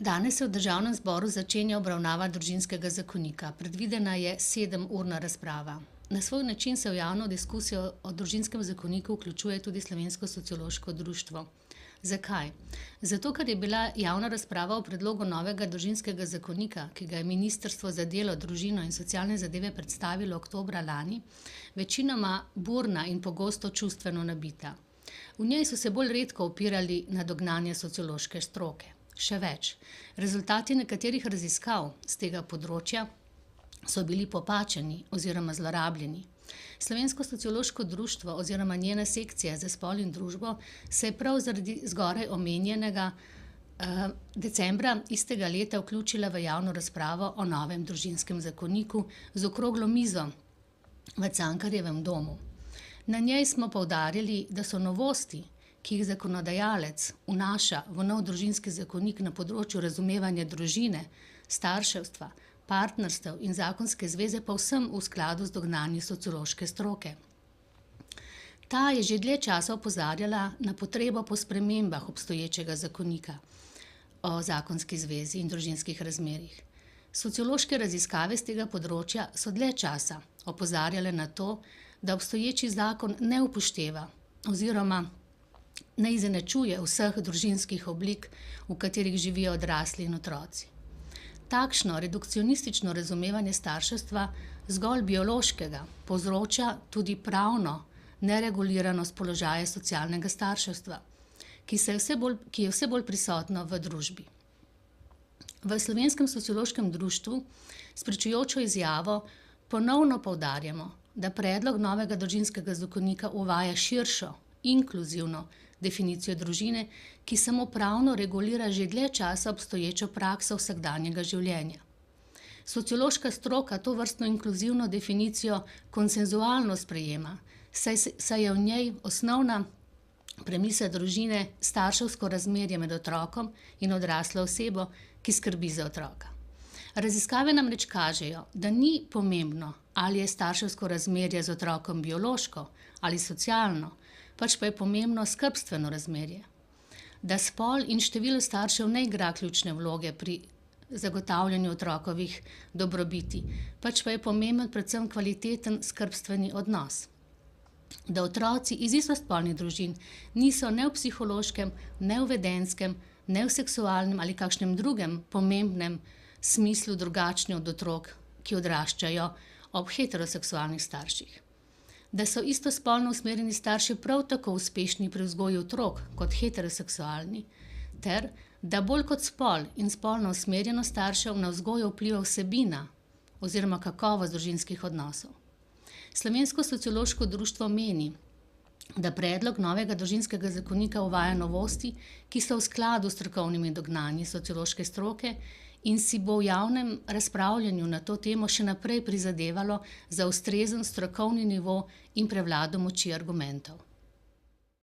Danes se v državnem zboru začenja obravnava družinskega zakonika. Predvidena je 7-urna razprava. Na svoj način se v javno diskusijo o družinskem zakoniku vključuje tudi Slovensko sociološko društvo. Zakaj? Zato, ker je bila javna razprava o predlogu novega družinskega zakonika, ki ga je Ministrstvo za delo, družino in socialne zadeve predstavilo oktobra lani, večinoma burna in pogosto čustveno nabita. V njej so se bolj redko opirali na dognanje sociološke stroke. Še več, rezultati nekaterih raziskav z tega področja so bili popačeni oziroma zlorabljeni. Slovensko sociološko društvo oziroma njena sekcija za spol in družbo se je prav zaradi zgoraj omenjenega decembra istega leta vključila v javno razpravo o novem družinskem zakoniku z okroglo mizo v Cankarjevem domu. Na njej smo poudarjali, da so novosti, ki jih zakonodajalec vnaša v nov družinski zakonik na področju razumevanja družine, starševstva, partnerstev in zakonske zveze povsem v skladu z dognanji sociološke stroke. Ta je že dlje časa opozarjala na potrebo po spremembah obstoječega zakonika o zakonski zvezi in družinskih razmerjih. Sociološke raziskave z tega področja so dlje časa opozarjale na to, da obstoječi zakon ne upošteva oziroma ne izenačuje vseh družinskih oblik, v katerih živijo odrasli in otroci. Takšno redukcionistično razumevanje starševstva, zgolj biološkega, povzroča tudi pravno nereguliranost položaja socialnega starševstva, ki je vse bolj prisotno v družbi. V Slovenskem sociološkem društvu s pričujočo izjavo ponovno poudarjamo, da predlog novega družinskega zakonika uvaja širšo, inkluzivno definicijo družine, ki samo pravno regulira že dlje časa obstoječo prakso vsakdanjega življenja. Sociološka stroka tovrstno inkluzivno definicijo konsenzualno sprejema, saj je v njej osnovna premisa družine starševsko razmerje med otrokom in odraslo osebo, ki skrbi za otroka. Raziskave namreč kažejo, da ni pomembno, ali je starševsko razmerje z otrokom biološko ali socialno, pač pa je pomembno skrbstveno razmerje. Da spol in število staršev ne igra ključne vloge pri zagotavljanju otrokovih dobrobiti, pač pa je pomemben predvsem kvaliteten skrbstveni odnos. Da otroci iz istospolnih družin niso ne v psihološkem, ne v vedenskem, ne v seksualnem ali kakšnem drugem pomembnem smislu drugačni od otrok, ki odraščajo ob heteroseksualnih starših. Da so istospolno usmerjeni starši prav tako uspešni pri vzgoji otrok kot heteroseksualni, ter da bolj kot spol in spolno usmerjenost staršev na vzgojo vpliva vsebina oziroma kakovost družinskih odnosov. Slovensko sociološko društvo meni, da predlog novega družinskega zakonika uvaja novosti, ki so v skladu s strokovnimi dognanji sociološke stroke in si bo v javnem razpravljanju na to temo še naprej prizadevalo za ustrezen strokovni nivo in prevlado moči argumentov.